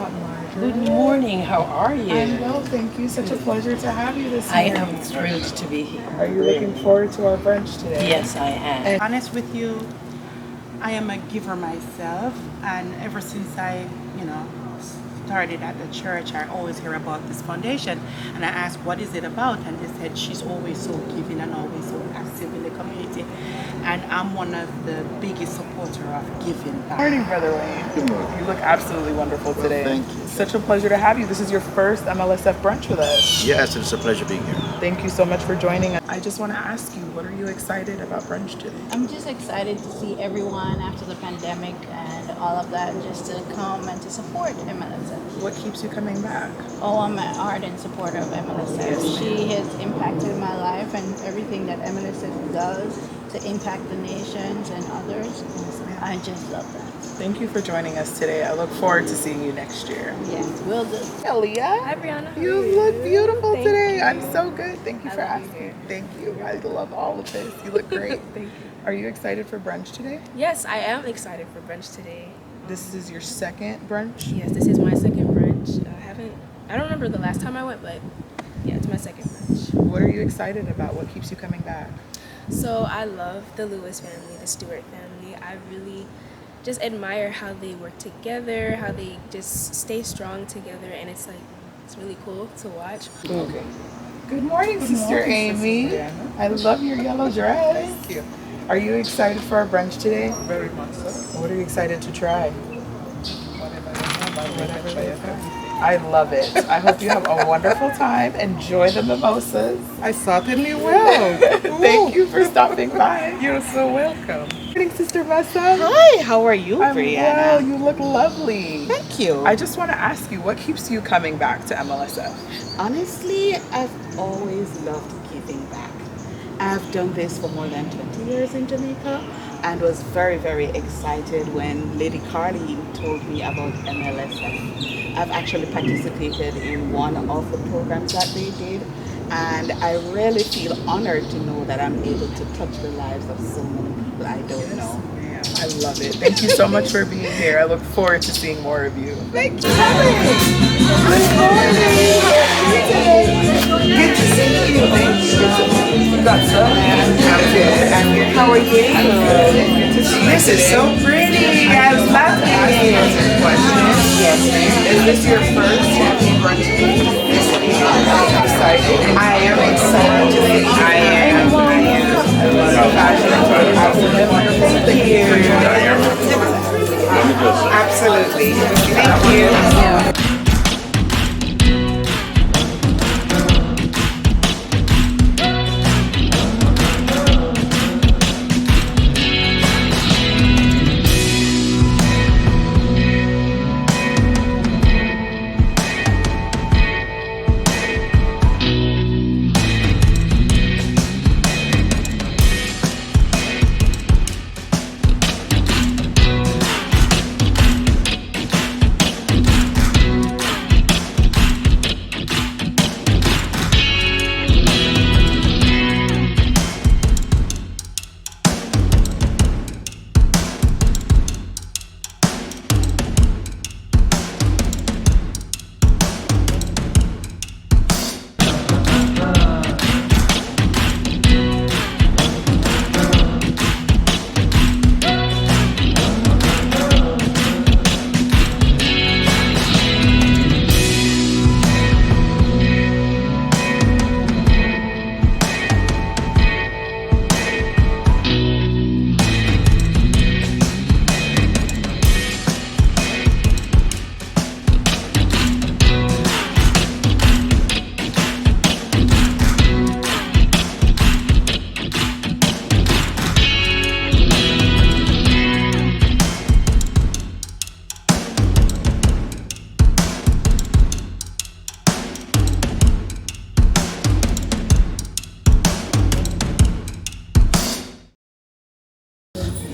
up, Margaret? Good morning. How are you? I'm well, thank you. Such a pleasure to have you this I morning. am thrilled to be here. Are you looking forward to our brunch today? Yes, I am. Honest with you, I am a giver myself, and ever since I, started at the church, I always hear about this foundation, and I asked, what is it about? And they said she's always so giving and always so active in the community, and I'm one of the biggest supporter of giving back. Good morning, Brother Wayne. Good morning. You look absolutely wonderful today. Thank you. Such a pleasure to have you. This is your first MLSF brunch with us. Yes, it's a pleasure being here. Thank you so much for joining us. I just want to ask you, what are you excited about brunch today? I'm just excited to see everyone after the pandemic and all of that, just to come and to support MLSF. What keeps you coming back? Oh, I'm an ardent supporter of MLSF. Yes. She has impacted my life and everything that MLSF does to impact the nations and others. I just love that. Thank you for joining us today. I look forward to seeing you next year. Yes, will do. Elia. Hi, Brianna. You look beautiful Thank today. you. I'm so good. Thank you for love you asking. here. Thank you. I love all of this. You look great. Thank you. Are you excited for brunch today? Yes, I am excited for brunch today. This is your second brunch? Yes, this is my second brunch. I don't remember the last time I went, but yeah, it's my second brunch. What are you excited about? What keeps you coming back? So I love the Lewis family, the Stewart family. I really just admire how they work together, how they just stay strong together, and it's really cool to watch. Okay. Good morning, Sister Amy. I love your yellow dress. Thank you. Are you excited for our brunch today? Very much so. What are you excited to try? Whatever they have. I love it. I hope you have a wonderful time. Enjoy the mimosas. I certainly will. Thank you for stopping by. You're so welcome. Good morning, Sister Messa. Hi, how are you, I'm Brianna? well. You look lovely. Thank you. I just want to ask you, what keeps you coming back to MLSF? Honestly, I've always loved giving back. I've done this for more than 20 years in Jamaica and was very, very excited when Lady Carleen told me about MLSF. I've actually participated in one of the programs that they did, and I really feel honored to know that I'm able to touch the lives of so many people I don't know. I love it. Thank you so much for being here. I look forward to seeing more of you. Thank you. Good morning. Good to see you. Thank you. You got some? I'm good. I'm good. How are you? I'm good. Good to see you. This is so pretty. I love it. Yes. Is this your first brunch? I'm excited. I am excited. I am. So passionate for the wonderful. Thank you for joining us. Absolutely. Thank you.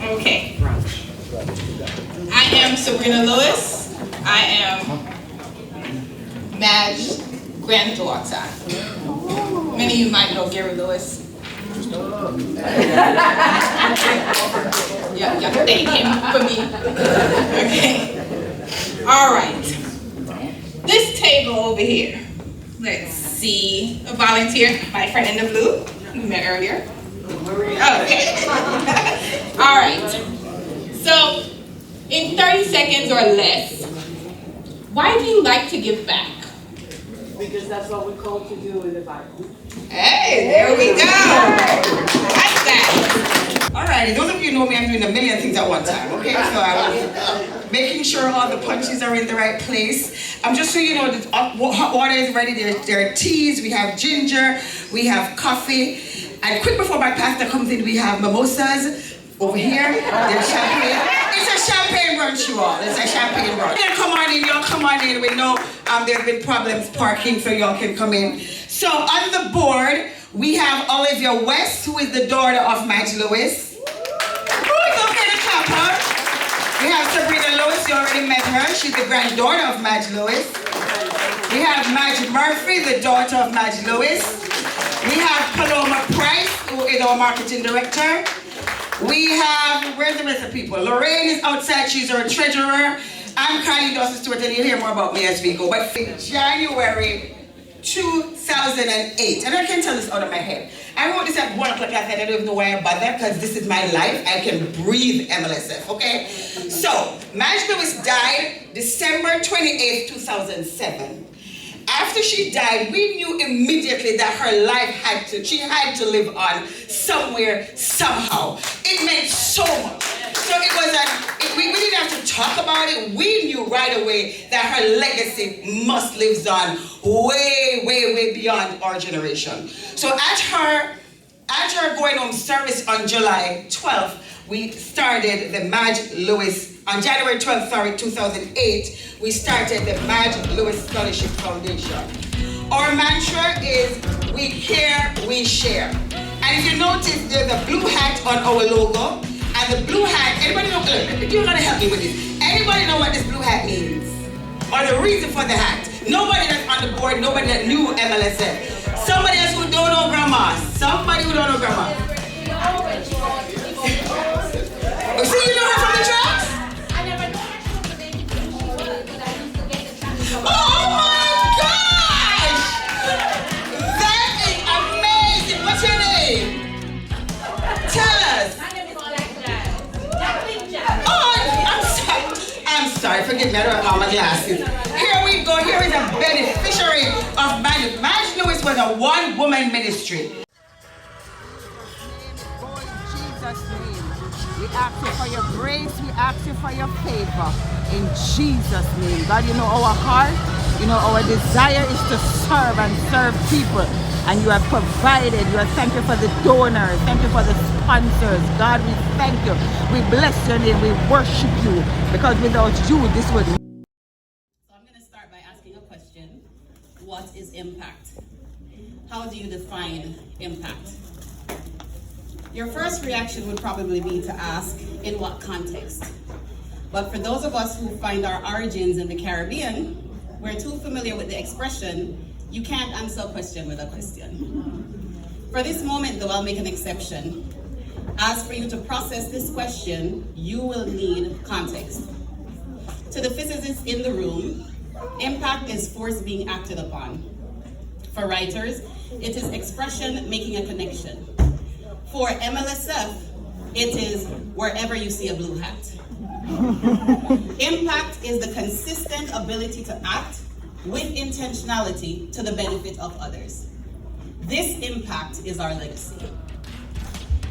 Okay. I am Sabrina Lewis. I am Madge's granddaughter. Many of you might know Gary Lewis. Yeah, thank him for me. Okay. All right. this table over here. Let's see, a volunteer, my friend in the blue, we met earlier. Okay. All right. So, in 30 seconds or less, why do you like to give back? Because that's what we're called to do in the Bible. Hey, there we go. Like that. All right, those of you who know me, I'm doing a million things at one time, okay? So I was making sure all the punches are in the right place. Just so you know, the hot water is ready. There are teas, we have ginger, we have coffee. And quick before my pastor comes in, we have mimosas over here. There's champagne. It's a champagne brunch, you all. It's a champagne brunch. Come on in, y'all come on in. We know there's been problems parking, so y'all can come in. So on the board, we have Olivia West, who is the daughter of Madge Lewis. It's okay to clap her. We have Sabrina Lewis, you already met her. She's the granddaughter of Madge Lewis. We have Madge Murphy, the daughter of Madge Lewis. We have Paloma Price, who is our marketing director. We have, where's the rest of the people? Lorraine is outside, she's our treasurer. I'm Kylie Dawson Stewart, and you'll hear more about me as we go. But in January 2008, and I can tell this out of my head. I wrote this at 1 o'clock last night. I don't even know why I bother, because this is my life. I can breathe MLSF, okay? So, Madge Lewis died December 28th, 2007. After she died, we knew immediately that her life she had to live on somewhere, somehow. It meant so much. So it was we didn't have to talk about it. We knew right away that her legacy must live on way, way, way beyond our generation. So at her going home service on July 12th, we started the Madge Lewis, on January 12th, 2008, we started the Madge Lewis Scholarship Foundation. Our mantra is, we care, we share. And if you notice, there's a blue hat on our logo. And the blue hat, anybody know, you're gonna help me with this. Anybody know what this blue hat means? Or the reason for the hat? Nobody that's on the board, nobody that knew MLSF. Somebody else who don't know grandma. Somebody who don't know grandma. See, you know her from the tracks? Oh my gosh! That is amazing. What's your name? Tell us. My name is Oh, I'm sorry. Forgive me. I don't have all my glasses. Here we go. Here is a beneficiary of Madge. Madge Lewis was a one-woman ministry. We ask you for your grace, we ask you for your favor. In Jesus' name. God, you know our heart, you know our desire is to serve and serve people. And you have provided. Thank you for the donors, thank you for the sponsors. God, we thank you. We bless your name, we worship you. Because without you, this would. So I'm going to start by asking a question. What is impact? How do you define impact? Your first reaction would probably be to ask, in what context? But for those of us who find our origins in the Caribbean, we're too familiar with the expression, you can't answer a question with a question. For this moment though, I'll make an exception. As for you to process this question, you will need context. To the physicists in the room, impact is force being acted upon. For writers, it is expression making a connection. For MLSF, it is wherever you see a blue hat. Impact is the consistent ability to act with intentionality to the benefit of others. This impact is our legacy.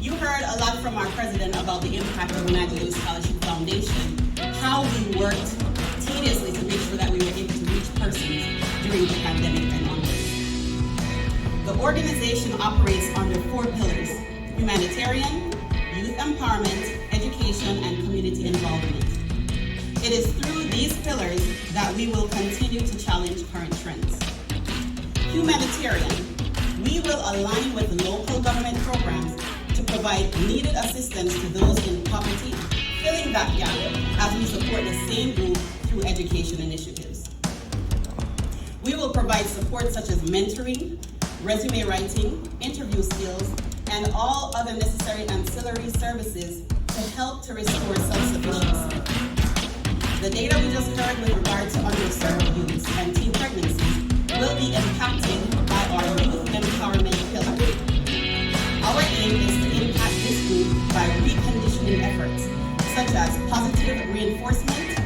You heard a lot from our president about the impact of the Madge Lewis Scholarship Foundation, how we worked tediously to make sure that we were able to reach persons during the pandemic and onwards. The organization operates under 4 pillars: humanitarian, youth empowerment, education, and community involvement. It is through these pillars that we will continue to challenge current trends. Humanitarian, we will align with local government programs to provide needed assistance to those in poverty, filling that gap as we support the same group through education initiatives. We will provide support such as mentoring, resume writing, interview skills, and all other necessary ancillary services to help to restore self-sufficiency. The data we just heard with regard to underserved youths and teen pregnancies will be impacted by our youth empowerment pillar. Our aim is to impact this group by reconditioning efforts such as positive reinforcement,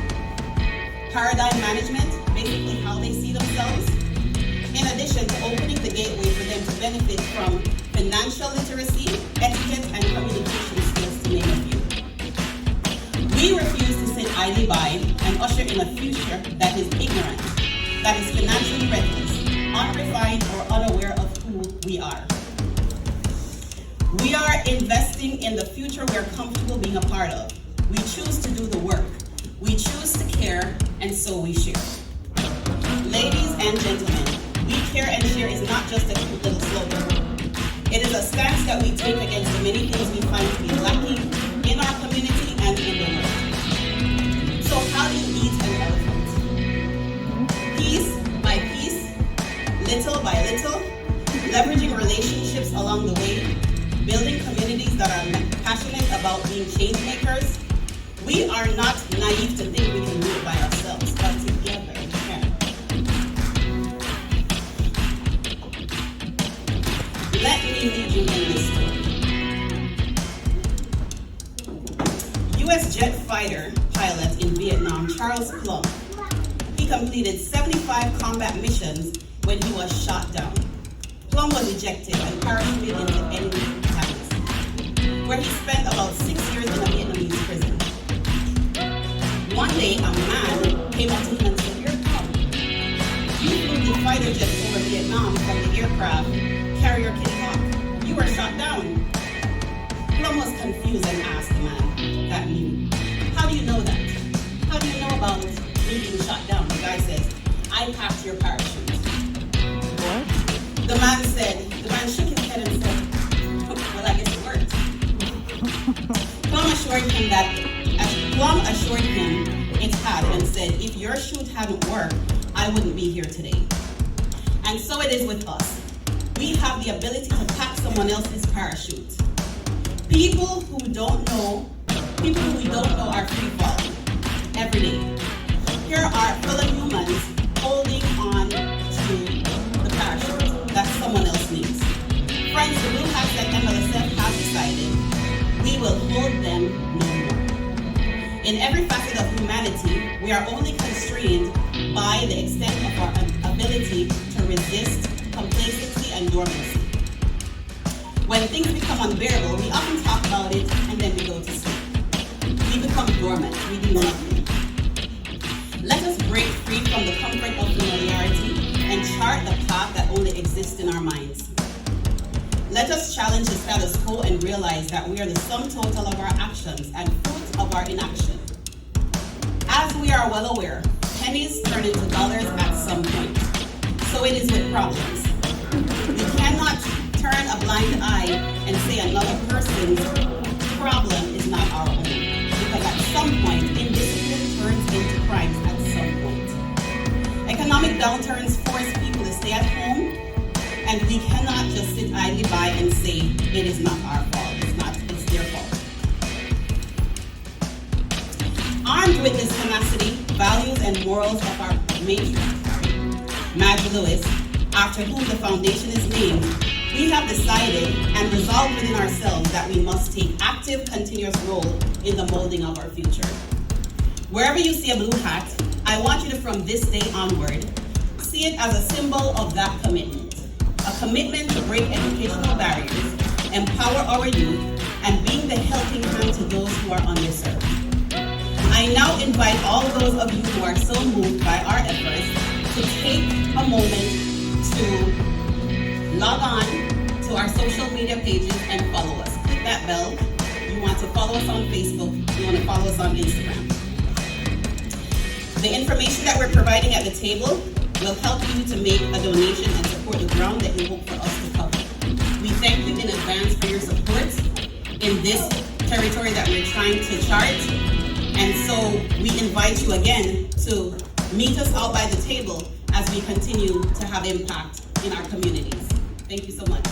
paradigm management, basically how they see themselves, in addition to opening the gateway for them to benefit from financial literacy, etiquette, and communication skills, to name a few. We refuse to sit idly by and usher in a future that is ignorant, that is financially reckless, unrefined, or unaware of who we are. We are investing in the future we are comfortable being a part of. We choose to do the work. We choose to care, and so we share. Ladies and gentlemen, we care and share is not just a cute little slogan. It is a stance that we take against the many things we find to be lacking in our community and in the world. So how do you eat an elephant? Piece by piece, little by little, leveraging relationships along the way, building communities that are passionate about being change makers. We are not naive to think we can do it by ourselves, but together we can. Let me lead you in this story. U.S. jet fighter pilot in Vietnam, Charles Plum. He completed 75 combat missions when he was shot down. Plum was ejected and parachuted into enemy camps, where he spent about 6 years in a Vietnamese prison. One day, a man came up to him and said, "Here, Plum, you flew the fighter jet over Vietnam from the aircraft carrier Kitty Hawk. You were shot down." Plum was confused and asked the man that knew, "How do you know that? How do you know about me being shot down?" The guy says, "I packed your parachute." What? The man shook his head and said, "Well, I guess it worked." Plum assured him it had and said, "If your chute hadn't worked, I wouldn't be here today." And so it is with us. We have the ability to pack someone else's parachute. People who we don't know are free falling every day. Here are fellow humans holding on to the parachute that someone else needs. Friends, the Blue Hats at MLSF have decided we will hold them no more. In every facet of humanity, we are only constrained by the extent of our ability to resist complacency and dormancy. When things become unbearable, we often talk about it and then we go to sleep. We become dormant, we do nothing. Let us break free from the comfort of familiarity and chart the path that only exists in our minds. Let us challenge the status quo and realize that we are the sum total of our actions and fruit of our inaction. As we are well aware, pennies turn into dollars at some point. So it is with problems. We cannot turn a blind eye and say another person's problem is not our own. Because at some point, indiscipline turns into crimes at some point. Economic downturns force people to stay at home, and we cannot just sit idly by and say it is not our fault, it's their fault. Armed with this tenacity, values, and morals of our matron, Madge Lewis, after whom the foundation is named, we have decided and resolved within ourselves that we must take active, continuous role in the molding of our future. Wherever you see a blue hat, I want you to, from this day onward, see it as a symbol of that commitment. A commitment to break educational barriers, empower our youth, and being the helping hand to those who are underserved. I now invite all those of you who are so moved by our efforts to take a moment to log on to our social media pages and follow us. Click that bell. You want to follow us on Facebook, you want to follow us on Instagram. The information that we're providing at the table will help you to make a donation and support the ground that you hope for us to cover. We thank you in advance for your support in this territory that we're trying to chart. And so we invite you again to meet us out by the table as we continue to have impact in our communities. Thank you so much.